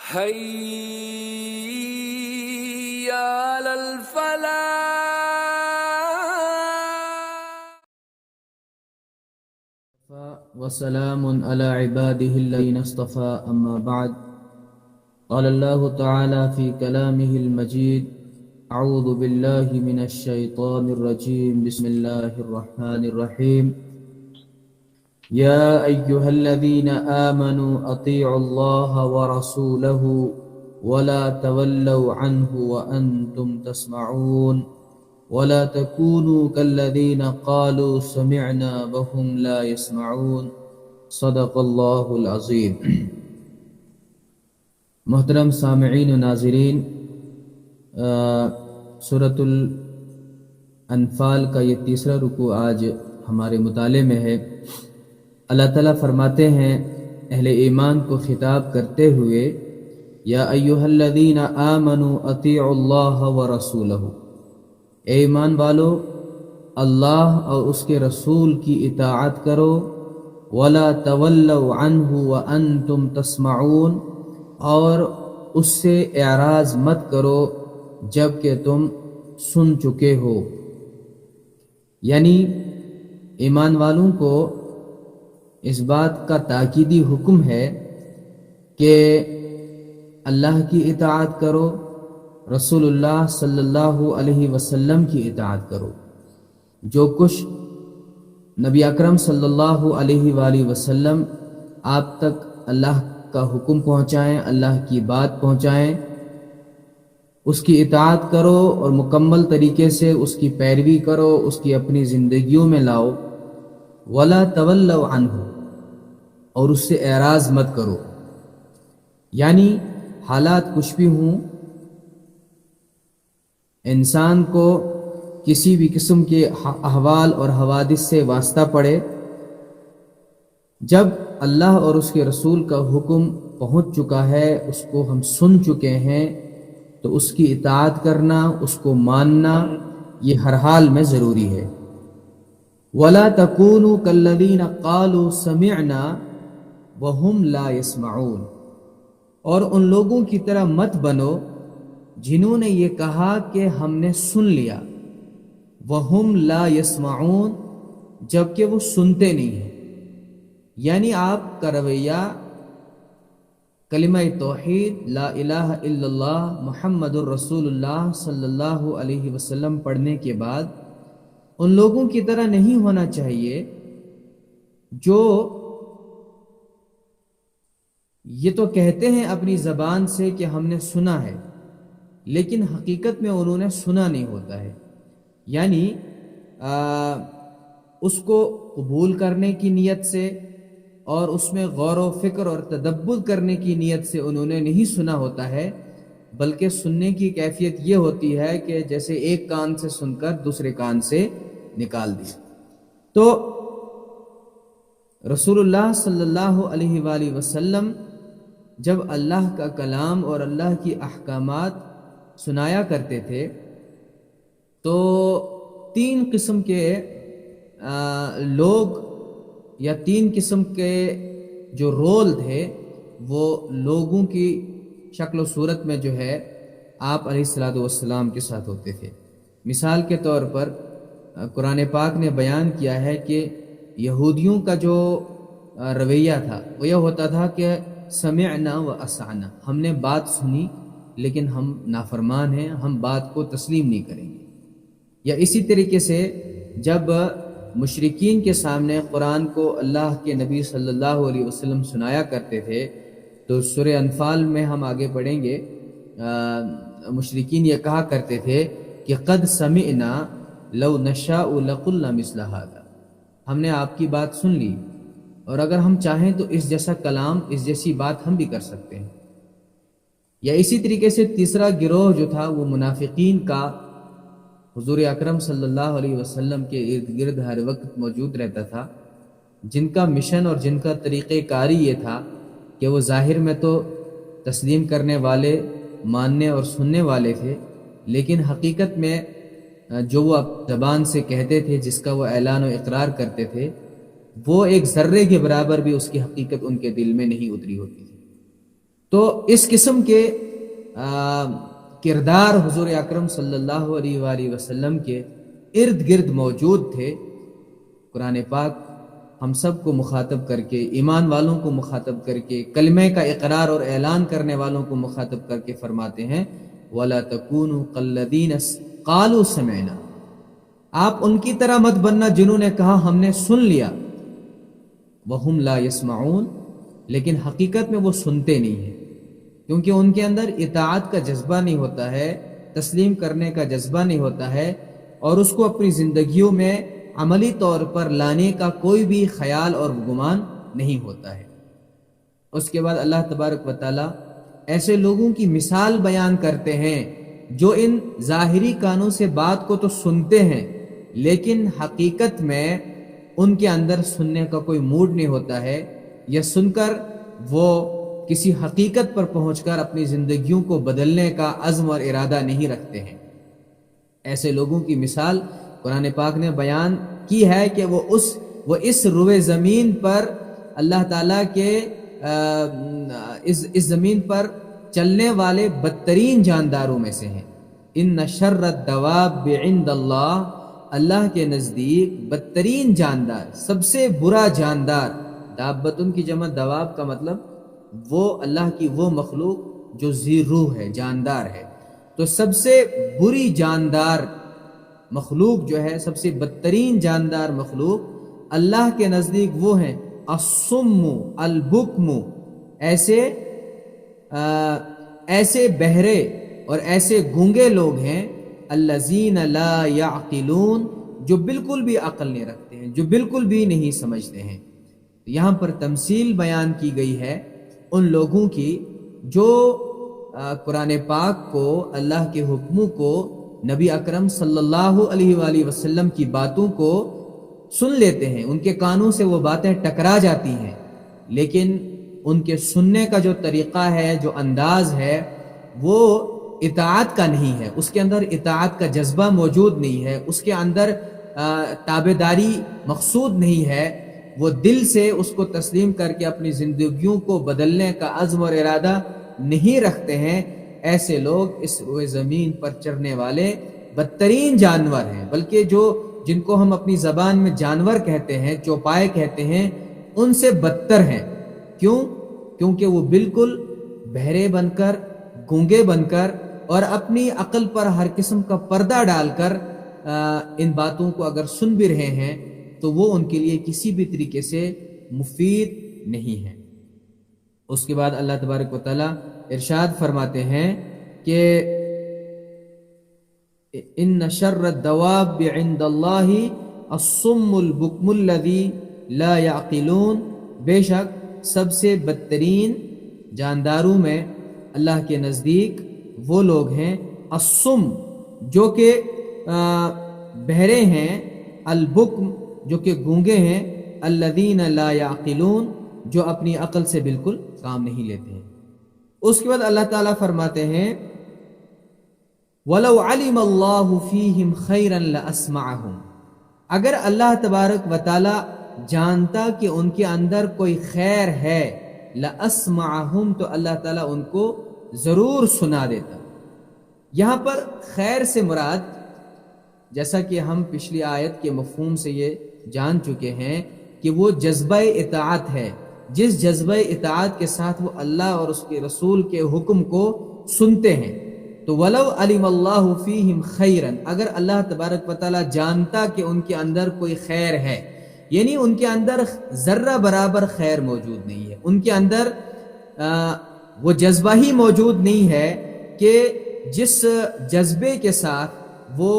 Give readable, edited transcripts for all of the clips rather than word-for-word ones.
حي على الفلاح. وسلام على عباده الذين اصطفى أما بعد. قال الله تعالى في كلامه المجيد: أعوذ بالله من الشيطان الرجيم. بسم الله الرحمن الرحيم. يا أيها الذين آمنوا أطيعوا الله ورسوله ولا تولوا عنه وأنتم تسمعون ولا تكونوا كالذين قالوا سمعنا وهم لا يسمعون. صدق اللہ العظیم. محترم سامعین و ناظرین، سورۃ الانفال کا یہ تیسرا رکوع آج ہمارے مطالعے میں ہے. اللہ تعالیٰ فرماتے ہیں اہل ایمان کو خطاب کرتے ہوئے: یا ایھا الذین آمنوا اطیعوا اللہ ورسولہ، اے ایمان والو اللہ اور اس کے رسول کی اطاعت کرو. ولا تولوا عنہ وانتم تسمعون، اور اس سے اعراض مت کرو جب کہ تم سن چکے ہو. یعنی ایمان والوں کو اس بات کا تاکیدی حکم ہے کہ اللہ کی اطاعت کرو، رسول اللہ صلی اللہ علیہ وسلم کی اطاعت کرو. جو کچھ نبی اکرم صلی اللہ علیہ وآلہ وسلم آپ تک اللہ کا حکم پہنچائیں، اللہ کی بات پہنچائیں، اس کی اطاعت کرو اور مکمل طریقے سے اس کی پیروی کرو، اس کی اپنی زندگیوں میں لاؤ. ولا تولوا عنہ، اور اس سے اعراض مت کرو. یعنی حالات کچھ بھی ہوں، انسان کو کسی بھی قسم کے احوال اور حوادث سے واسطہ پڑے، جب اللہ اور اس کے رسول کا حکم پہنچ چکا ہے، اس کو ہم سن چکے ہیں، تو اس کی اطاعت کرنا، اس کو ماننا، یہ ہر حال میں ضروری ہے. وَلَا تَكُونُوا كَالَّذِينَ قَالُوا سَمِعْنَا وَهُمْ لَا يَسْمَعُونَ، اور ان لوگوں کی طرح مت بنو جنہوں نے یہ کہا کہ ہم نے سن لیا. وَهُمْ لَا يَسْمَعُونَ، جبکہ وہ سنتے نہیں ہیں. یعنی آپ کا رویہ کلمہ توحید لا الہ الا اللہ محمد الرسول اللہ صلی اللہ علیہ وسلم پڑھنے کے بعد ان لوگوں کی طرح نہیں ہونا چاہیے جو یہ تو کہتے ہیں اپنی زبان سے کہ ہم نے سنا ہے، لیکن حقیقت میں انہوں نے سنا نہیں ہوتا ہے. یعنی اس کو قبول کرنے کی نیت سے اور اس میں غور و فکر اور تدبر کرنے کی نیت سے انہوں نے نہیں سنا ہوتا ہے، بلکہ سننے کی کیفیت یہ ہوتی ہے کہ جیسے ایک کان سے سن کر دوسرے کان سے نکال دی. تو رسول اللہ صلی اللہ علیہ وآلہ وسلم جب اللہ کا کلام اور اللہ کی احکامات سنایا کرتے تھے تو 3 قسم کے لوگ یا 3 قسم کے جو رول تھے وہ لوگوں کی شکل و صورت میں جو ہے آپ علیہ السلام کے ساتھ ہوتے تھے. مثال کے طور پر قرآن پاک نے بیان کیا ہے کہ یہودیوں کا جو رویہ تھا وہ یہ ہوتا تھا کہ سمعنا و اسعنا، ہم نے بات سنی لیکن ہم نافرمان ہیں، ہم بات کو تسلیم نہیں کریں گے. یا اسی طریقے سے جب مشرکین کے سامنے قرآن کو اللہ کے نبی صلی اللہ علیہ وسلم سنایا کرتے تھے تو سورہ انفال میں ہم آگے پڑھیں گے، مشرکین یہ کہا کرتے تھے کہ قد سمعنا لو نشاء لقلنا مثل هذا، ہم نے آپ کی بات سن لی اور اگر ہم چاہیں تو اس جیسا کلام، اس جیسی بات ہم بھی کر سکتے ہیں. یا اسی طریقے سے تیسرا گروہ جو تھا وہ منافقین کا حضور اکرم صلی اللہ علیہ وسلم کے ارد گرد ہر وقت موجود رہتا تھا، جن کا مشن اور جن کا طریقہ کاری یہ تھا کہ وہ ظاہر میں تو تسلیم کرنے والے، ماننے اور سننے والے تھے، لیکن حقیقت میں جو وہ زبان سے کہتے تھے، جس کا وہ اعلان و اقرار کرتے تھے، وہ ایک ذرے کے برابر بھی اس کی حقیقت ان کے دل میں نہیں اتری ہوتی تھی. تو اس قسم کے کردار حضور اکرم صلی اللہ علیہ وآلہ وسلم کے ارد گرد موجود تھے۔ قرآن پاک ہم سب کو مخاطب کر کے، ایمان والوں کو مخاطب کر کے، کلمہ کا اقرار اور اعلان کرنے والوں کو مخاطب کر کے فرماتے ہیں وَلَا تَكُونُوا كَالَّذِينَ قَالُوا سَمِعْنَا، آپ ان کی طرح مت بننا جنہوں نے کہا ہم نے سن لیا، وَهُمْ لَا يَسْمَعُونَ، لیکن حقیقت میں وہ سنتے نہیں ہیں، کیونکہ ان کے اندر اطاعت کا جذبہ نہیں ہوتا ہے، تسلیم کرنے کا جذبہ نہیں ہوتا ہے، اور اس کو اپنی زندگیوں میں عملی طور پر لانے کا کوئی بھی خیال اور گمان نہیں ہوتا ہے۔ اس کے بعد اللہ تبارک و تعالی ایسے لوگوں کی مثال بیان کرتے ہیں جو ان ظاہری کانوں سے بات کو تو سنتے ہیں، لیکن حقیقت میں ان کے اندر سننے کا کوئی موڈ نہیں ہوتا ہے، یا سن کر وہ کسی حقیقت پر پہنچ کر اپنی زندگیوں کو بدلنے کا عزم اور ارادہ نہیں رکھتے ہیں۔ ایسے لوگوں کی مثال قرآن پاک نے بیان کی ہے کہ وہ اس روئے زمین پر اللہ تعالیٰ کے اس زمین پر چلنے والے بدترین جانداروں میں سے ہیں۔ ان شر الدواب عند اللہ، اللہ کے نزدیک بدترین جاندار، سب سے برا جاندار، دابتن کی جمع دواب کا مطلب وہ اللہ کی وہ مخلوق جو ذی روح ہے، جاندار ہے، تو سب سے بری جاندار مخلوق جو ہے، سب سے بدترین جاندار مخلوق اللہ کے نزدیک وہ ہیں الصم البکم، ایسے بہرے اور ایسے گونگے لوگ ہیں الذین لا یعقلون، جو بالکل بھی عقل نہیں رکھتے ہیں، جو بالکل بھی نہیں سمجھتے ہیں۔ یہاں پر تمثیل بیان کی گئی ہے ان لوگوں کی جو قرآن پاک کو، اللہ کے حکموں کو، نبی اکرم صلی اللہ علیہ وآلہ وسلم کی باتوں کو سن لیتے ہیں، ان کے کانوں سے وہ باتیں ٹکرا جاتی ہیں، لیکن ان کے سننے کا جو طریقہ ہے، جو انداز ہے، وہ اطاعت کا نہیں ہے، اس کے اندر اطاعت کا جذبہ موجود نہیں ہے، اس کے اندر تابعداری مقصود نہیں ہے، وہ دل سے اس کو تسلیم کر کے اپنی زندگیوں کو بدلنے کا عزم اور ارادہ نہیں رکھتے ہیں۔ ایسے لوگ اس روئے زمین پر چرنے والے بدترین جانور ہیں، بلکہ جن کو ہم اپنی زبان میں جانور کہتے ہیں، چوپائے کہتے ہیں، ان سے بدتر ہیں۔ کیوں؟ کیونکہ وہ بالکل بہرے بن کر، گونگے بن کر، اور اپنی عقل پر ہر قسم کا پردہ ڈال کر ان باتوں کو اگر سن بھی رہے ہیں تو وہ ان کے لیے کسی بھی طریقے سے مفید نہیں ہے۔ اس کے بعد اللہ تبارک و تعالی ارشاد فرماتے ہیں کہ ان شر الدواب عند اللہ الصم البکم الذی لا یعقلون، بے شک سب سے بدترین جانداروں میں اللہ کے نزدیک وہ لوگ ہیں الصم، جو کہ بہرے ہیں، البکم جو کہ گونگے ہیں، الذین لا یعقلون جو اپنی عقل سے بالکل کام نہیں لیتے ہیں۔ اس کے بعد اللہ تعالیٰ فرماتے ہیں وَلَوْ عَلِمَ اللَّهُ فِيهِمْ خَيْرًا لَأَسْمَعَهُمْ، اگر اللہ تبارک و تعالی جانتا کہ ان کے اندر کوئی خیر ہے، لَأَسْمَعَهُمْ، تو اللہ تعالیٰ ان کو ضرور سنا دیتا۔ یہاں پر خیر سے مراد، جیسا کہ ہم پچھلی آیت کے مفہوم سے یہ جان چکے ہیں کہ وہ جذبہ اطاعت ہے، جس جذبہ اطاعت کے ساتھ وہ اللہ اور اس کے رسول کے حکم کو سنتے ہیں۔ تو وَلَوْ عَلِمَ اللَّهُ فِيهِمْ خَيْرًا، اگر اللہ تبارک و تعالی جانتا کہ ان کے اندر کوئی خیر ہے، یعنی ان کے اندر ذرہ برابر خیر موجود نہیں ہے، ان کے اندر وہ جذبہ ہی موجود نہیں ہے کہ جس جذبے کے ساتھ وہ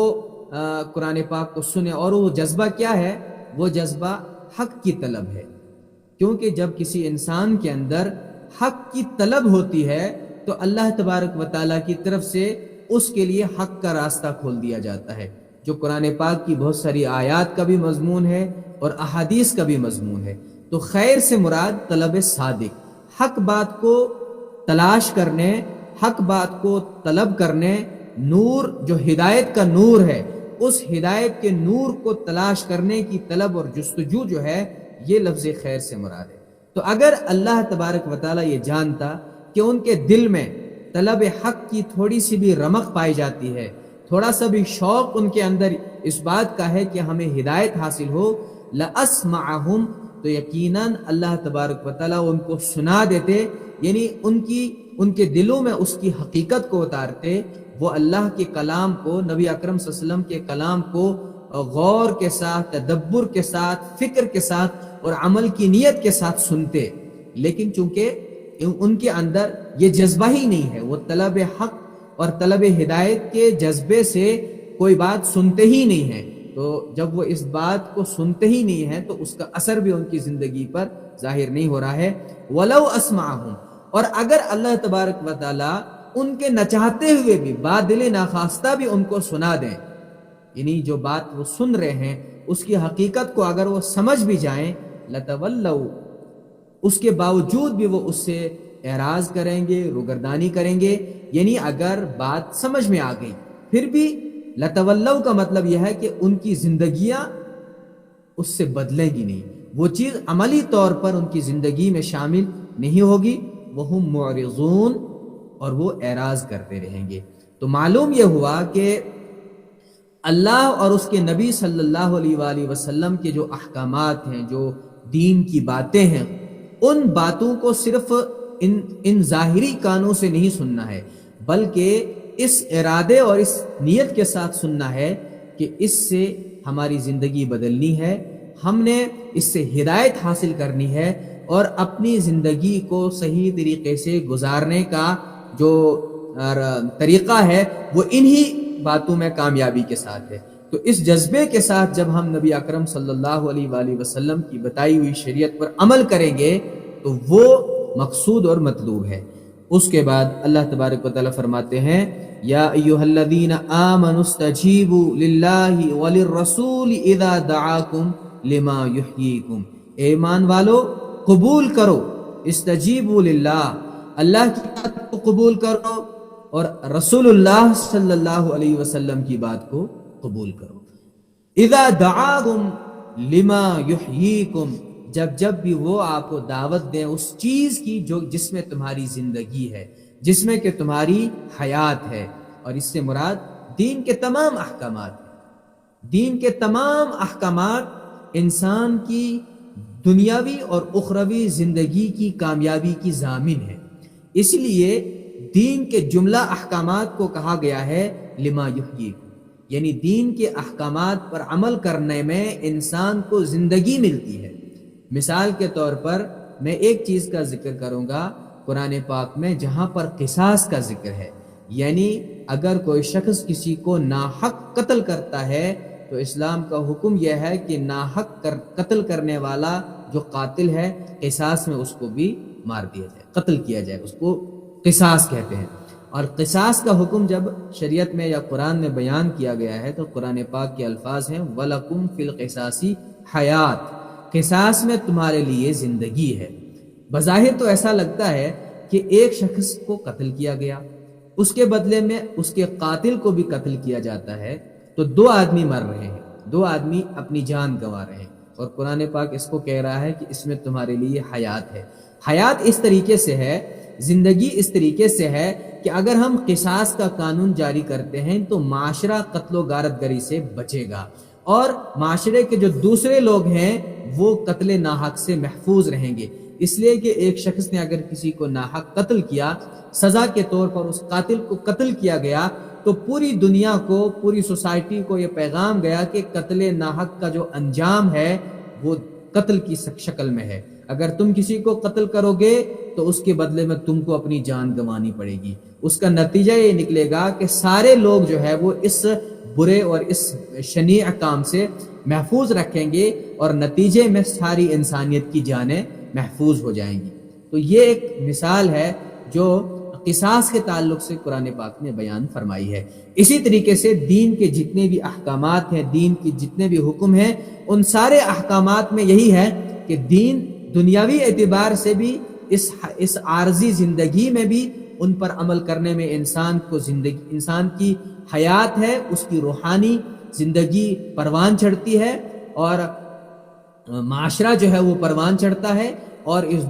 قرآن پاک کو سنے، اور وہ جذبہ کیا ہے؟ وہ جذبہ حق کی طلب ہے، کیونکہ جب کسی انسان کے اندر حق کی طلب ہوتی ہے تو اللہ تبارک و تعالیٰ کی طرف سے اس کے لیے حق کا راستہ کھول دیا جاتا ہے، جو قرآن پاک کی بہت ساری آیات کا بھی مضمون ہے اور احادیث کا بھی مضمون ہے۔ تو خیر سے مراد طلب صادق، حق بات کو تلاش کرنے، حق بات کو طلب کرنے، نور جو ہدایت کا نور ہے، اس ہدایت کے نور کو تلاش کرنے کی طلب اور جستجو جو ہے، یہ لفظ خیر سے مراد ہے۔ تو اگر اللہ تبارک و تعالیٰ یہ جانتا کہ ان کے دل میں طلب حق کی تھوڑی سی بھی رمق پائی جاتی ہے، تھوڑا سا بھی شوق ان کے اندر اس بات کا ہے کہ ہمیں ہدایت حاصل ہو، لَأَسْمَعَهُمْ، تو یقیناً اللہ تبارک و تعالیٰ ان کو سنا دیتے، یعنی ان کے دلوں میں اس کی حقیقت کو اتارتے، وہ اللہ کے کلام کو، نبی اکرم صلی اللہ علیہ وسلم کے کلام کو غور کے ساتھ، تدبر کے ساتھ، فکر کے ساتھ اور عمل کی نیت کے ساتھ سنتے، لیکن چونکہ ان کے اندر یہ جذبہ ہی نہیں ہے، وہ طلب حق اور طلب ہدایت کے جذبے سے کوئی بات سنتے ہی نہیں ہیں، تو جب وہ اس بات کو سنتے ہی نہیں ہیں تو اس کا اثر بھی ان کی زندگی پر ظاہر نہیں ہو رہا ہے۔ وَلَوْ أَسْمَعَهُمْ، اور اگر اللہ تبارک و تعالی ان کے نہ چاہتے ہوئے بھی، بادل ناخواستہ بھی ان کو سنا دیں، یعنی جو بات وہ سن رہے ہیں اس کی حقیقت کو اگر وہ سمجھ بھی جائیں، لَتَوَلَّوْا، اس کے باوجود بھی وہ اس سے اعراض کریں گے، روگردانی کریں گے، یعنی اگر بات سمجھ میں آ گئی پھر بھی لَتَوَلَّوْا کا مطلب یہ ہے کہ ان کی زندگیاں اس سے بدلیں گی نہیں، وہ چیز عملی طور پر ان کی زندگی میں شامل نہیں ہوگی، وَهُمْ مُعْرِضُونَ، اور وہ اعراض کرتے رہیں گے۔ تو معلوم یہ ہوا کہ اللہ اور اس کے نبی صلی اللہ علیہ وآلہ وسلم کے جو احکامات ہیں، جو دین کی باتیں ہیں، ان باتوں کو صرف ان ظاہری کانوں سے نہیں سننا ہے، بلکہ اس ارادے اور اس نیت کے ساتھ سننا ہے کہ اس سے ہماری زندگی بدلنی ہے، ہم نے اس سے ہدایت حاصل کرنی ہے، اور اپنی زندگی کو صحیح طریقے سے گزارنے کا جو طریقہ ہے وہ انہی باتوں میں کامیابی کے ساتھ ہے۔ تو اس جذبے کے ساتھ جب ہم نبی اکرم صلی اللہ علیہ وآلہ وسلم کی بتائی ہوئی شریعت پر عمل کریں گے تو وہ مقصود اور مطلوب ہے۔ اس کے بعد اللہ تبارک و تعالیٰ فرماتے ہیں، یا ایھا الذین آمنوا استجیبوا للہ وللرسول اذا دعاکم لما یحییکم، اے ایمان والو قبول کرو، استجیبوا للہ، اللہ کی بات کو قبول کرو اور رسول اللہ صلی اللہ علیہ وسلم کی بات کو قبول کرو۔ اذا دعاکم لما یحییکم، جب بھی وہ آپ کو دعوت دیں اس چیز کی جو جس میں تمہاری زندگی ہے، جس میں کہ تمہاری حیات ہے، اور اس سے مراد دین کے تمام احکامات ہیں۔ دین کے تمام احکامات انسان کی دنیاوی اور اخروی زندگی کی کامیابی کی ضامن ہے، اس لیے دین کے جملہ احکامات کو کہا گیا ہے لما یحییکم، یعنی دین کے احکامات پر عمل کرنے میں انسان کو زندگی ملتی ہے۔ مثال کے طور پر میں ایک چیز کا ذکر کروں گا قرآن پاک میں، جہاں پر قصاص کا ذکر ہے، یعنی اگر کوئی شخص کسی کو ناحق قتل کرتا ہے تو اسلام کا حکم یہ ہے کہ ناحق قتل کرنے والا جو قاتل ہے قصاص میں اس کو بھی مار دیا جائے، قتل کیا جائے، اس کو قصاص کہتے ہیں۔ اور قصاص کا حکم جب شریعت میں یا قرآن میں بیان کیا گیا ہے تو قرآن پاک کے الفاظ ہیں وَلَكُمْ فِي الْقِصَاصِ حَيَاتٌ، قصاص میں تمہارے لیے زندگی ہے۔ بظاہر تو ایسا لگتا ہے کہ ایک شخص کو قتل کیا گیا، اس کے بدلے میں اس کے قاتل کو بھی قتل کیا جاتا ہے، تو دو آدمی مر رہے ہیں، دو آدمی اپنی جان گنوا رہے ہیں، اور قرآن پاک اس کو کہہ رہا ہے کہ اس میں تمہارے لیے حیات ہے۔ حیات اس طریقے سے ہے، زندگی اس طریقے سے ہے کہ اگر ہم قصاص کا قانون جاری کرتے ہیں تو معاشرہ قتل و غارت گری سے بچے گا، اور معاشرے کے جو دوسرے لوگ ہیں وہ قتل ناحق سے محفوظ رہیں گے، اس لیے کہ ایک شخص نے اگر کسی کو ناحق قتل کیا، سزا کے طور پر اس قاتل کو قتل کیا گیا، تو پوری دنیا کو، پوری سوسائٹی کو یہ پیغام گیا کہ قتل ناحق کا جو انجام ہے وہ قتل کی شکل میں ہے، اگر تم کسی کو قتل کرو گے تو اس کے بدلے میں تم کو اپنی جان گنوانی پڑے گی۔ اس کا نتیجہ یہ نکلے گا کہ سارے لوگ جو ہے وہ اس برے اور اس شنیع کام سے محفوظ رکھیں گے، اور نتیجے میں ساری انسانیت کی جانیں محفوظ ہو جائیں گی۔ تو یہ ایک مثال ہے جو قصاص کے تعلق سے قرآن پاک نے بیان فرمائی ہے۔ اسی طریقے سے دین کے جتنے بھی احکامات ہیں، دین کے جتنے بھی حکم ہیں، ان سارے احکامات میں یہی ہے کہ دین دنیاوی اعتبار سے بھی اس عارضی زندگی میں بھی ان پر عمل کرنے میں انسان کی حیات ہے، اس کی روحانی زندگی پروان چڑھتی ہے، اور معاشرہ جو ہے وہ پروان چڑھتا ہے، اور اس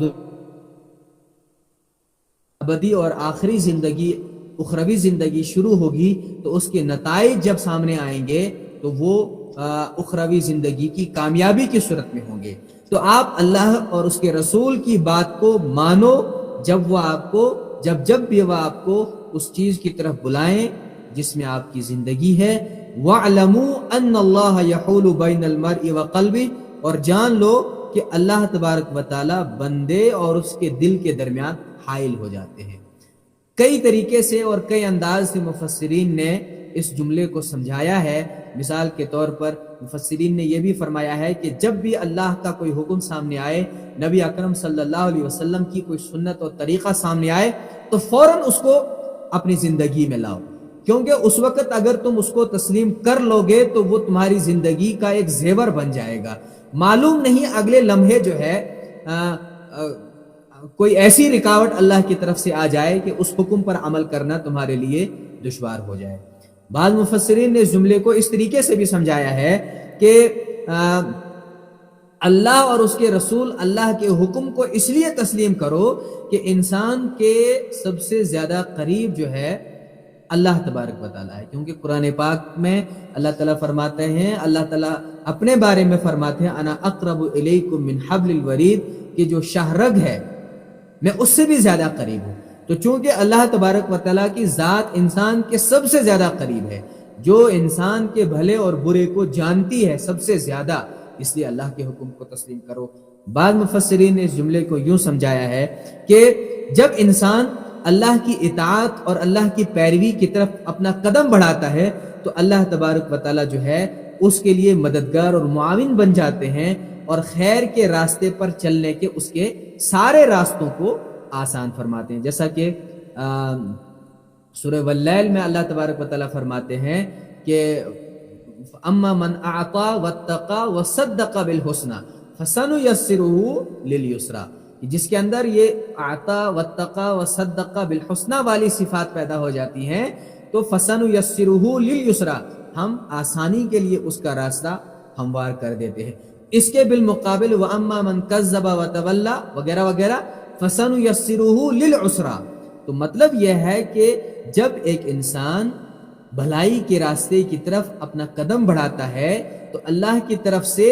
ابدی اور آخری زندگی، اخروی زندگی شروع ہوگی تو اس کے نتائج جب سامنے آئیں گے تو وہ اخروی زندگی کی کامیابی کی صورت میں ہوں گے۔ تو آپ اللہ اور اس کے رسول کی بات کو مانو جب بھی وہ آپ کو اس چیز کی طرف بلائیں جس میں آپ کی زندگی ہے۔ وَاعْلَمُوا أَنَّ اللَّهَ يَحُولُ بَيْنَ الْمَرْءِ وَقَلْبِهِ، اور جان لو کہ اللہ تبارک و تعالی بندے اور اس کے دل کے درمیان حائل ہو جاتے ہیں۔ کئی طریقے سے اور کئی انداز سے مفسرین نے اس جملے کو سمجھایا ہے۔ مثال کے طور پر مفسرین نے یہ بھی فرمایا ہے کہ جب بھی اللہ کا کوئی حکم سامنے آئے، نبی اکرم صلی اللہ علیہ وسلم کی کوئی سنت اور طریقہ سامنے آئے تو فوراً اس کو اپنی زندگی میں لاؤ، کیونکہ اس وقت اگر تم اس کو تسلیم کر لو گے تو وہ تمہاری زندگی کا ایک زیور بن جائے گا۔ معلوم نہیں اگلے لمحے جو ہے کوئی ایسی رکاوٹ اللہ کی طرف سے آ جائے کہ اس حکم پر عمل کرنا تمہارے لیے دشوار ہو جائے۔ بعض مفسرین نے اس جملے کو اس طریقے سے بھی سمجھایا ہے کہ اللہ اور اس کے رسول اللہ کے حکم کو اس لیے تسلیم کرو کہ انسان کے سب سے زیادہ قریب جو ہے اللہ تبارک و تعالیٰ ہے، کیونکہ قرآن پاک میں اللہ تعالیٰ فرماتے ہیں، اللہ تعالیٰ اپنے بارے میں فرماتے ہیں انا اقرب الیکم من حبل الورید، کہ جو شہرگ ہے میں اس سے بھی زیادہ قریب ہوں۔ تو چونکہ اللہ تبارک و تعالیٰ کی ذات انسان کے سب سے زیادہ قریب ہے، جو انسان کے بھلے اور برے کو جانتی ہے سب سے زیادہ، اس لیے اللہ کے حکم کو تسلیم کرو۔ بعض مفسرین نے اس جملے کو یوں سمجھایا ہے کہ جب انسان اللہ کی اطاعت اور اللہ کی پیروی کی طرف اپنا قدم بڑھاتا ہے تو اللہ تبارک و تعالیٰ جو ہے اس کے لیے مددگار اور معاون بن جاتے ہیں، اور خیر کے راستے پر چلنے کے اس کے سارے راستوں کو آسان فرماتے ہیں۔ جیسا کہ سورہ واللیل میں اللہ تبارک و تعالیٰ فرماتے ہیں کہ اما من اعطا واتقا وصدق بالحسنى فسنيسره لليسرى، جس کے اندر یہ اعطا واتقا وصدق بالحسنى والی صفات پیدا ہو جاتی ہیں تو فسنيسره لليسرى، ہم آسانی کے لیے اس کا راستہ ہموار کر دیتے ہیں۔ اس کے بالمقابل واما من كذب وتولى وغیرہ وغیرہ فسنيسره للعسرى، تو مطلب یہ ہے کہ جب ایک انسان بھلائی کے راستے کی طرف اپنا قدم بڑھاتا ہے تو اللہ کی طرف سے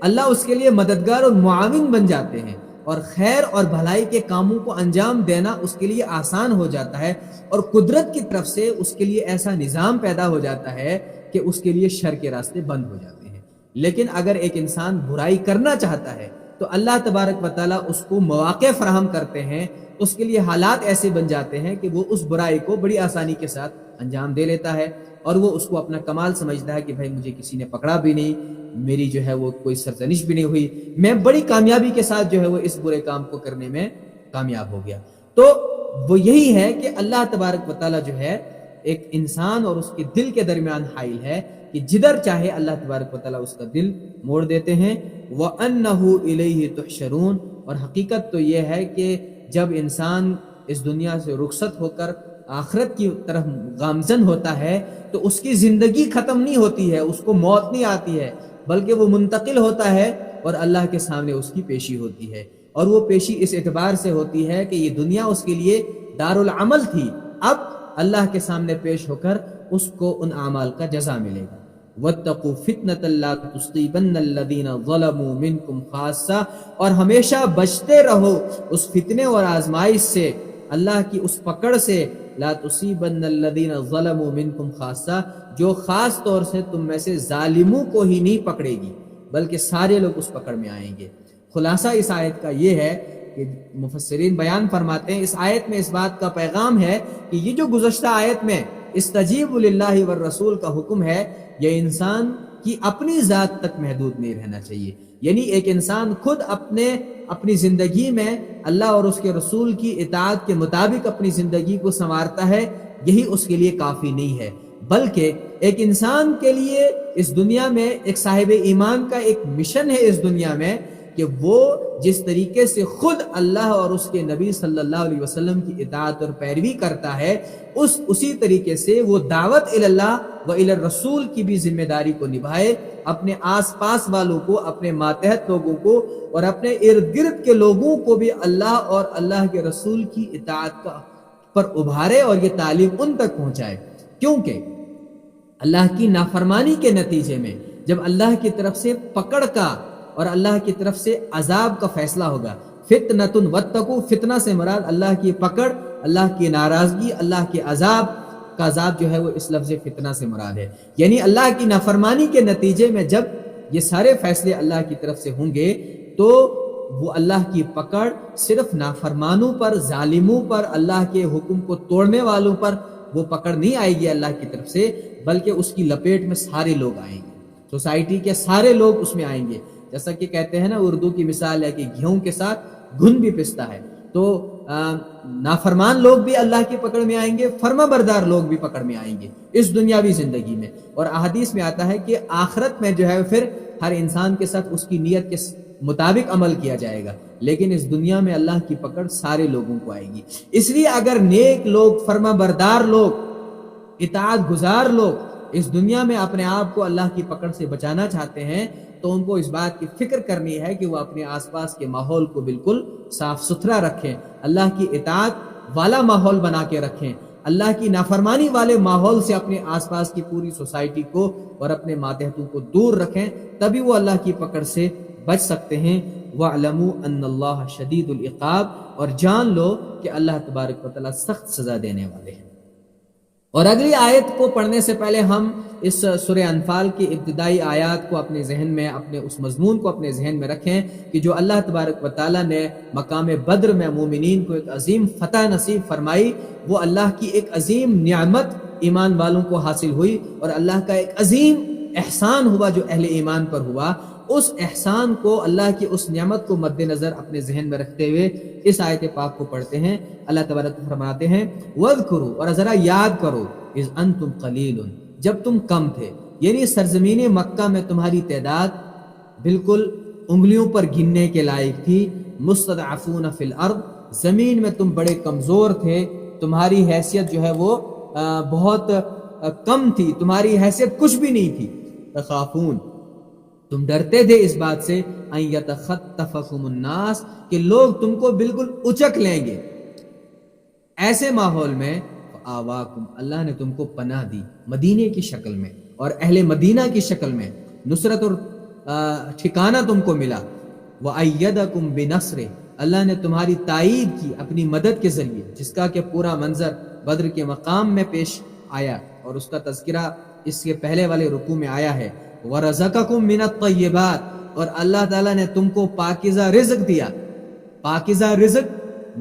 اللہ اس کے لیے مددگار اور معاون بن جاتے ہیں، اور خیر اور بھلائی کے کاموں کو انجام دینا اس کے لیے آسان ہو جاتا ہے، اور قدرت کی طرف سے اس کے لیے ایسا نظام پیدا ہو جاتا ہے کہ اس کے لیے شر کے راستے بند ہو جاتے ہیں۔ لیکن اگر ایک انسان برائی کرنا چاہتا ہے تو اللہ تبارک و تعالیٰ اس کو مواقع فراہم کرتے ہیں، اس کے لیے حالات ایسے بن جاتے ہیں کہ وہ اس برائی کو بڑی آسانی کے ساتھ انجام دے لیتا ہے، اور وہ اس کو اپنا کمال سمجھتا ہے کہ بھائی مجھے کسی نے پکڑا بھی نہیں، میری جو ہے وہ کوئی سرزنش بھی نہیں ہوئی، میں بڑی کامیابی کے ساتھ جو ہے وہ اس برے کام کو کرنے میں کامیاب ہو گیا۔ تو وہ یہی ہے کہ اللہ تبارک و تعالیٰ جو ہے ایک انسان اور اس کے دل کے درمیان حائل ہے کہ جدھر چاہے اللہ تبارک و تعالیٰ اس کا دل موڑ دیتے ہیں۔ وَأَنَّهُ إِلَيْهِ تُحْشَرُونَ، اور حقیقت تو یہ ہے کہ جب انسان اس دنیا سے رخصت ہو کر آخرت کی طرف گامزن ہوتا ہے تو اس کی زندگی ختم نہیں ہوتی ہے، اس کو موت نہیں آتی ہے، بلکہ وہ منتقل ہوتا ہے اور اللہ کے سامنے اس کی پیشی ہوتی ہے، اور وہ پیشی اس اعتبار سے ہوتی ہے کہ یہ دنیا اس کے لیے دار العمل تھی، اب اللہ کے سامنے پیش ہو کر اس کو ان اعمال کا جزا ملے گا۔ وَاتَّقُوا فِتْنَةً لَا تُصِيبَنَّ الَّذِينَ ظَلَمُوا مِنْكُمْ خَاصَّةً، اور ہمیشہ بچتے رہو اس فتنے اور آزمائش سے، اللہ کی اس پکڑ سے، لا تصیبن الذین ظلموا منکم خاصہ، جو خاص طور سے تم میں سے ظالموں کو ہی نہیں پکڑے گی بلکہ سارے لوگ اس پکڑ میں آئیں گے۔ خلاصہ اس آیت کا یہ ہے کہ مفسرین بیان فرماتے ہیں اس آیت میں اس بات کا پیغام ہے کہ یہ جو گزشتہ آیت میں استجیبوا للہ والرسول کا حکم ہے، یہ انسان کی اپنی ذات تک محدود نہیں رہنا چاہیے، یعنی ایک انسان خود اپنی زندگی میں اللہ اور اس کے رسول کی اطاعت کے مطابق اپنی زندگی کو سنوارتا ہے، یہی اس کے لیے کافی نہیں ہے، بلکہ ایک انسان کے لیے اس دنیا میں ایک صاحب ایمان کا ایک مشن ہے اس دنیا میں کہ وہ جس طریقے سے خود اللہ اور اس کے نبی صلی اللہ علیہ وسلم کی اطاعت اور پیروی کرتا ہے، اسی طریقے سے وہ دعوت اللہ و الی الرسول کی بھی ذمہ داری کو نبھائے، اپنے آس پاس والوں کو، اپنے ماتحت لوگوں کو اور اپنے ارد گرد کے لوگوں کو بھی اللہ اور اللہ کے رسول کی اطاعت پر ابھارے اور یہ تعلیم ان تک پہنچائے۔ کیونکہ اللہ کی نافرمانی کے نتیجے میں جب اللہ کی طرف سے پکڑ کا اور اللہ کی طرف سے عذاب کا فیصلہ ہوگا، فتنۃ واتقوا، فتنہ سے مراد اللہ کی پکڑ، اللہ کی ناراضگی، اللہ کے عذاب کا عذاب جو ہے وہ اس لفظ فتنہ سے مراد ہے، یعنی اللہ کی نافرمانی کے نتیجے میں جب یہ سارے فیصلے اللہ کی طرف سے ہوں گے تو وہ اللہ کی پکڑ صرف نافرمانوں پر، ظالموں پر، اللہ کے حکم کو توڑنے والوں پر وہ پکڑ نہیں آئے گی اللہ کی طرف سے، بلکہ اس کی لپیٹ میں سارے لوگ آئیں گے، سوسائٹی کے سارے لوگ اس میں آئیں گے۔ جیسا کہ کہتے ہیں نا، اردو کی مثال ہے کہ گھیوں کے ساتھ گھن بھی پستا ہے، تو نافرمان لوگ بھی اللہ کی پکڑ میں آئیں گے، فرما بردار لوگ بھی پکڑ میں آئیں گے اس دنیاوی زندگی میں، اور احادیث میں آتا ہے کہ آخرت میں جو ہے پھر ہر انسان کے ساتھ اس کی نیت کے مطابق عمل کیا جائے گا، لیکن اس دنیا میں اللہ کی پکڑ سارے لوگوں کو آئے گی۔ اس لیے اگر نیک لوگ، فرما بردار لوگ، اطاعت گزار لوگ اس دنیا میں اپنے آپ کو اللہ کی پکڑ سے بچانا چاہتے ہیں تو ان کو اس بات کی فکر کرنی ہے کہ وہ اپنے آس پاس کے ماحول کو بالکل صاف ستھرا رکھیں، اللہ کی اطاعت والا ماحول بنا کے رکھیں، اللہ کی نافرمانی والے ماحول سے اپنے آس پاس کی پوری سوسائٹی کو اور اپنے ماتحتوں کو دور رکھیں، تبھی وہ اللہ کی پکڑ سے بچ سکتے ہیں۔ وَاعْلَمُوا أَنَّ اللَّهَ شَدِيدُ الْعِقَابِ، اور جان لو کہ اللہ تبارک و تعالیٰ سخت سزا دینے والے ہیں۔ اور اگلی آیت کو پڑھنے سے پہلے ہم اس سورہ انفال کی ابتدائی آیات کو اپنے ذہن میں، اپنے اس مضمون کو اپنے ذہن میں رکھیں کہ جو اللہ تبارک و تعالیٰ نے مقام بدر میں مومنین کو ایک عظیم فتح نصیب فرمائی، وہ اللہ کی ایک عظیم نعمت ایمان والوں کو حاصل ہوئی، اور اللہ کا ایک عظیم احسان ہوا جو اہل ایمان پر ہوا۔ اس احسان کو، اللہ کی اس نعمت کو مد نظر اپنے ذہن میں رکھتے ہوئے اس آیت پاک کو پڑھتے ہیں۔ اللہ تبارک فرماتے ہیں وَاذْكُرُوا، اور ذرا یاد کرو، اِذْ أَنْتُمْ قَلِيلٌ، جب تم کم تھے، یعنی سرزمین مکہ میں تمہاری تعداد بالکل انگلیوں پر گننے کے لائق تھی، مستضعفون فی الارض، زمین میں تم بڑے کمزور تھے، تمہاری حیثیت جو ہے وہ بہت کم تھی، تمہاری حیثیت کچھ بھی نہیں تھی، تخافون، تم ڈرتے تھے اس بات سے، ان یتخطفکم الناس، کہ لوگ تم کو بالکل اچک لیں گے۔ ایسے ماحول میں آواکم، اللہ نے تم کو پناہ دی مدینے کی شکل میں اور اہل مدینہ کی شکل میں، نصرت اور ٹھکانہ تم کو ملا۔ وَأَيَّدَكُمْ بِنَصْرِهِ، اللہ نے تمہاری تائید کی اپنی مدد کے ذریعے، جس کا کہ پورا منظر بدر کے مقام میں پیش آیا اور اس کا تذکرہ اس کے پہلے والے رکوع میں آیا ہے۔ وَرَزَقَكُم مِّنَ الطَّيِّبَاتِ، اور اللہ تعالیٰ نے تم کو پاکیزہ رزق دیا، پاکیزہ رزق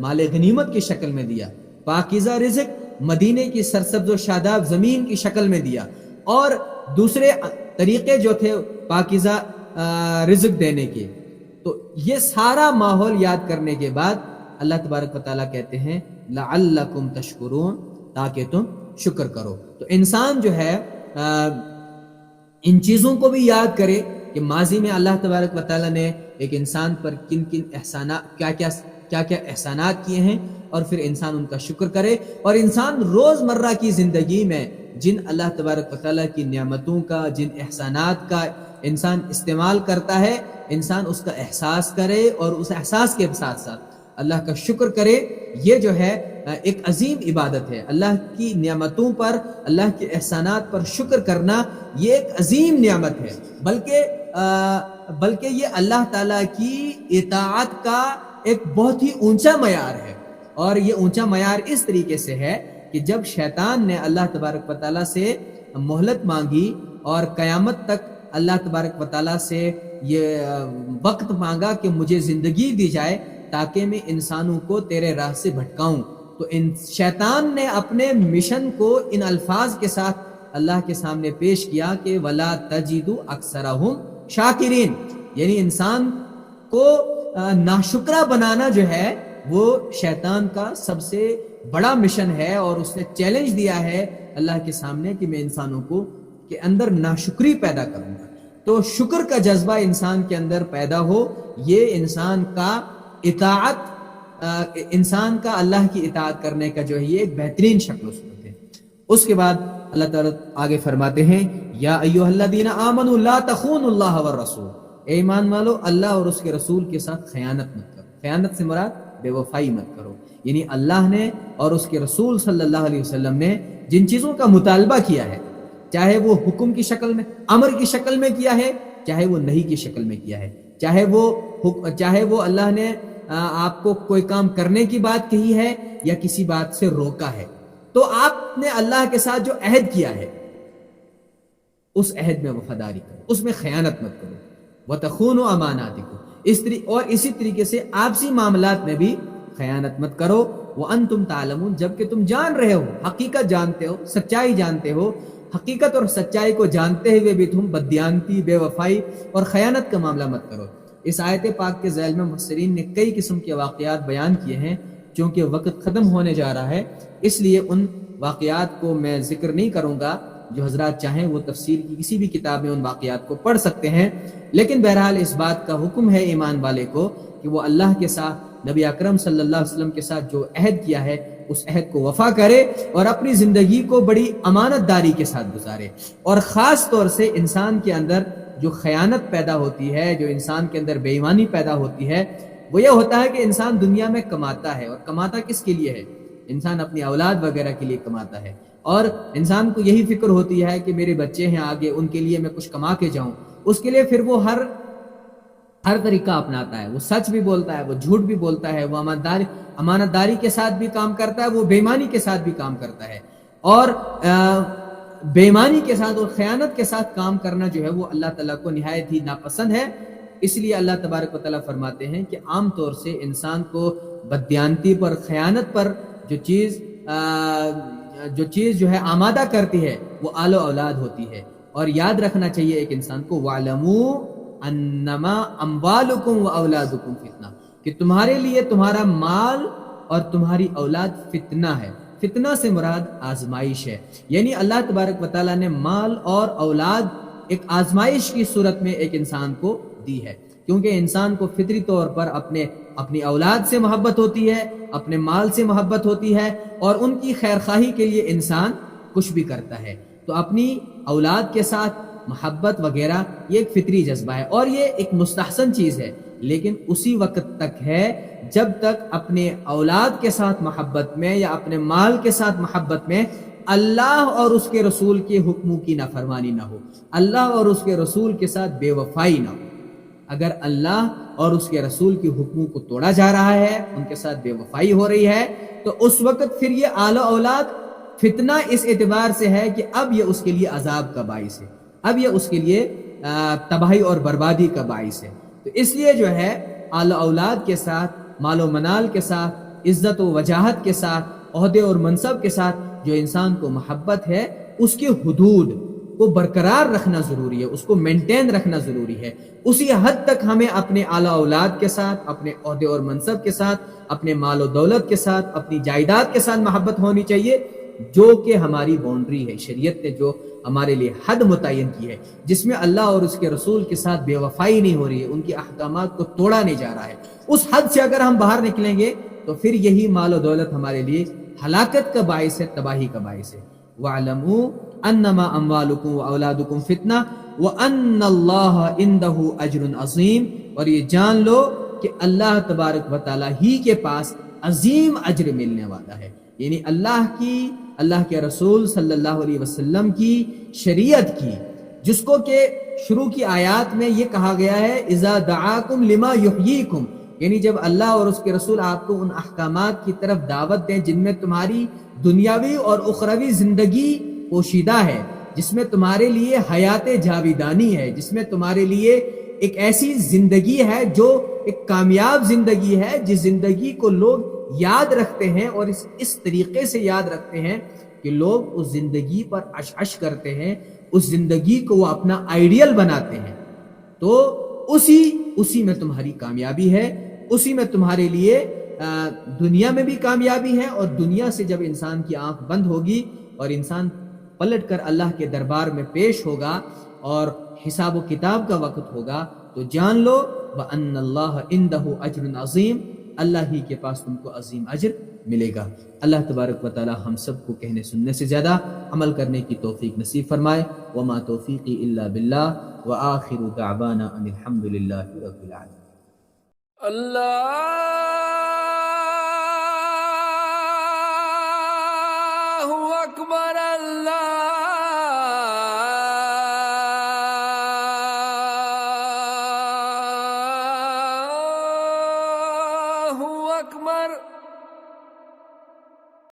مال غنیمت کی شکل میں دیا، پاکیزہ رزق مدینے کی سرسبز و شاداب زمین کی شکل میں دیا، اور دوسرے طریقے جو تھے پاکیزہ رزق دینے کے۔ تو یہ سارا ماحول یاد کرنے کے بعد اللہ تبارک و تعالیٰ کہتے ہیں لعلکم تشکرون، تاکہ تم شکر کرو۔ تو انسان جو ہے ان چیزوں کو بھی یاد کرے کہ ماضی میں اللہ تبارک و تعالیٰ نے ایک انسان پر کن کن احسانات، کیا کیا احسانات کیے ہیں، اور پھر انسان ان کا شکر کرے، اور انسان روز مرہ کی زندگی میں جن اللہ تبارک و تعالیٰ کی نعمتوں کا، جن احسانات کا انسان استعمال کرتا ہے، انسان اس کا احساس کرے اور اس احساس کے ساتھ ساتھ اللہ کا شکر کرے۔ یہ جو ہے ایک عظیم عبادت ہے، اللہ کی نعمتوں پر، اللہ کے احسانات پر شکر کرنا یہ ایک عظیم نعمت ہے، بلکہ یہ اللہ تعالیٰ کی اطاعت کا ایک بہت ہی اونچا معیار ہے، اور یہ اونچا معیار اس طریقے سے ہے کہ جب شیطان نے اللہ تبارک و تعالیٰ سے مہلت مانگی اور قیامت تک اللہ تبارک و تعالیٰ سے یہ وقت مانگا کہ مجھے زندگی دی جائے تاکہ میں انسانوں کو تیرے راہ سے بھٹکاؤں، تو شیطان نے اپنے مشن کو ان الفاظ کے ساتھ اللہ کے سامنے پیش کیا کہ وَلَا تَجِدُ أَكْثَرَهُمْ شَاكِرِينَ، یعنی انسان کو ناشکرہ بنانا جو ہے وہ شیطان کا سب سے بڑا مشن ہے، اور اس نے چیلنج دیا ہے اللہ کے سامنے کہ میں انسانوں کو کے اندر ناشکری پیدا کروں گا۔ تو شکر کا جذبہ انسان کے اندر پیدا ہو، یہ انسان کا انسان کا اللہ کی اطاعت کرنے کا جو ہے یہ ایک بہترین شکل و صورت ہے۔ اس کے بعد اللہ تعالیٰ آگے فرماتے ہیں یا ایھا الذین آمنوا لا تخونوا اللہ والرسول، اے ایمان والو اللہ اور اس کے رسول کے ساتھ خیانت مت کرو۔ خیانت سے مراد بے وفائی مت کرو، یعنی اللہ نے اور اس کے رسول صلی اللہ علیہ وسلم نے جن چیزوں کا مطالبہ کیا ہے، چاہے وہ حکم کی شکل میں، امر کی شکل میں کیا ہے، چاہے وہ نہی کی شکل میں کیا ہے، چاہے وہ اللہ نے آپ کو کوئی کام کرنے کی بات کہی ہے یا کسی بات سے روکا ہے، تو آپ نے اللہ کے ساتھ جو عہد کیا ہے اس عہد میں وفاداری کرو، اس میں خیانت مت کرو۔ وَتَخُونُوا أَمَانَاتِكُمْ، اور اسی طریقے سے آپسی معاملات میں بھی خیانت مت کرو۔ وَأَنْتُمْ تَعْلَمُونَ، جبکہ تم جان رہے ہو، حقیقت جانتے ہو، سچائی جانتے ہو، حقیقت اور سچائی کو جانتے ہوئے بھی تم بددیانتی، بے وفائی اور خیانت کا معاملہ مت کرو۔ اس آیت پاک کے ذیل میں مفسرین نے کئی قسم کے واقعات بیان کیے ہیں، چونکہ وقت ختم ہونے جا رہا ہے اس لیے ان واقعات کو میں ذکر نہیں کروں گا۔ جو حضرات چاہیں وہ تفسیر کی کسی بھی کتاب میں ان واقعات کو پڑھ سکتے ہیں، لیکن بہرحال اس بات کا حکم ہے ایمان والے کو کہ وہ اللہ کے ساتھ، نبی اکرم صلی اللہ علیہ وسلم کے ساتھ جو عہد کیا ہے اس عہد کو وفا کرے اور اپنی زندگی کو بڑی امانت داری کے ساتھ گزارے۔ اور خاص طور سے انسان کے اندر جو خیانت پیدا ہوتی ہے، جو انسان کے اندر بے ایمانی پیدا ہوتی ہے، وہ یہ ہوتا ہے کہ انسان دنیا میں کماتا ہے، اور کماتا کس کے لیے ہے؟ انسان اپنی اولاد وغیرہ کے لیے کماتا ہے، اور انسان کو یہی فکر ہوتی ہے کہ میرے بچے ہیں آگے، ان کے لیے میں کچھ کما کے جاؤں۔ اس کے لیے پھر وہ ہر طریقہ اپناتا ہے، وہ سچ بھی بولتا ہے، وہ جھوٹ بھی بولتا ہے، وہ امانت داری کے ساتھ بھی کام کرتا ہے، وہ بے ایمانی کے ساتھ بھی کام کرتا ہے، اور بے ایمانی کے ساتھ اور خیانت کے ساتھ کام کرنا جو ہے وہ اللہ تعالیٰ کو نہایت ہی ناپسند ہے۔ اس لیے اللہ تبارک و تعالیٰ فرماتے ہیں کہ عام طور سے انسان کو بددیانتی پر، خیانت پر جو چیز جو ہے آمادہ کرتی ہے وہ آل و اولاد ہوتی ہے۔ اور یاد رکھنا چاہیے ایک انسان کو وَاعْلَمُوا أَنَّمَا أَمْوَالُكُمْ وَأَوْلَادُكُمْ فِتْنَةٌ، کہ تمہارے لیے تمہارا مال اور تمہاری اولاد فتنہ ہے۔ فتنہ سے مراد آزمائش ہے، یعنی اللہ تبارک و تعالیٰ نے مال اور اولاد ایک آزمائش کی صورت میں ایک انسان کو دی ہے، کیونکہ انسان کو فطری طور پر اپنی اولاد سے محبت ہوتی ہے، اپنے مال سے محبت ہوتی ہے، اور ان کی خیرخواہی کے لیے انسان کچھ بھی کرتا ہے۔ تو اپنی اولاد کے ساتھ محبت وغیرہ یہ ایک فطری جذبہ ہے، اور یہ ایک مستحسن چیز ہے، لیکن اسی وقت تک ہے جب تک اپنے اولاد کے ساتھ محبت میں یا اپنے مال کے ساتھ محبت میں اللہ اور اس کے رسول کے حکموں کی نافرمانی نہ ہو، اللہ اور اس کے رسول کے ساتھ بے وفائی نہ ہو۔ اگر اللہ اور اس کے رسول کے حکموں کو توڑا جا رہا ہے، ان کے ساتھ بے وفائی ہو رہی ہے، تو اس وقت پھر یہ آل اولاد فتنہ اس اعتبار سے ہے کہ اب یہ اس کے لیے عذاب کا باعث ہے، اب یہ اس کے لیے تباہی اور بربادی کا باعث ہے۔ تو اس لیے جو ہے آل اولاد کے ساتھ، مال و منال کے ساتھ، عزت و وجاہت کے ساتھ، عہدے اور منصب کے ساتھ جو انسان کو محبت ہے، اس کی حدود کو برقرار رکھنا ضروری ہے، اس کو مینٹین رکھنا ضروری ہے۔ اسی حد تک ہمیں اپنے اعلیٰ اولاد کے ساتھ، اپنے عہدے اور منصب کے ساتھ، اپنے مال و دولت کے ساتھ، اپنی جائیداد کے ساتھ محبت ہونی چاہیے، جو کہ ہماری باؤنڈری ہے۔ شریعت نے جو ہمارے لیے حد متعین کی ہے، جس میں اللہ اور اس کے رسول کے ساتھ بے وفائی نہیں ہو رہی ہے، ان کے احکامات کو توڑا نہیں جا رہا ہے، اس حد سے اگر ہم باہر نکلیں گے تو پھر یہی مال و دولت ہمارے لیے ہلاکت کا باعث ہے، تباہی کا باعث ہے۔ وَاعْلَمُوا أَنَّمَا أَمْوَالُكُمْ وَأَوْلَادُكُمْ فِتْنَةٌ وَأَنَّ اللَّهَ عِندَهُ أَجْرٌ عَظِيمٌ، اور یہ جان لو کہ اللہ تبارک و تعالیٰ ہی کے پاس عظیم اجر ملنے والا ہے، یعنی اللہ کے رسول صلی اللہ علیہ وسلم کی شریعت کی، جس کو کہ شروع کی آیات میں یہ کہا گیا ہے اذا دعاکم لما یحییکم، یعنی جب اللہ اور اس کے رسول آپ کو ان احکامات کی طرف دعوت دیں جن میں تمہاری دنیاوی اور اخروی زندگی پوشیدہ ہے، جس میں تمہارے لیے حیات جاویدانی ہے، جس میں تمہارے لیے ایک ایسی زندگی ہے جو ایک کامیاب زندگی ہے، جس زندگی کو لوگ یاد رکھتے ہیں، اور اس طریقے سے یاد رکھتے ہیں کہ لوگ اس زندگی پر عش کرتے ہیں، اس زندگی کو وہ اپنا آئیڈیل بناتے ہیں، تو اسی میں تمہاری کامیابی ہے، اسی میں تمہارے لیے دنیا میں بھی کامیابی ہے، اور دنیا سے جب انسان کی آنکھ بند ہوگی اور انسان پلٹ کر اللہ کے دربار میں پیش ہوگا اور حساب و کتاب کا وقت ہوگا تو جان لو وَأَنَّ اللَّهَ عِنْدَهُ أَجْرٌ عَظِيمٌ، اللہ ہی کے پاس تم کو عظیم اجر ملے گا۔ اللہ تبارک و تعالی ہم سب کو کہنے سننے سے زیادہ عمل کرنے کی توفیق نصیب فرمائے۔ وما توفیقی الا باللہ وآخر دعوانا ان الحمد للہ رب العالمین۔ اللہ اکبر، اللہ اکبر۔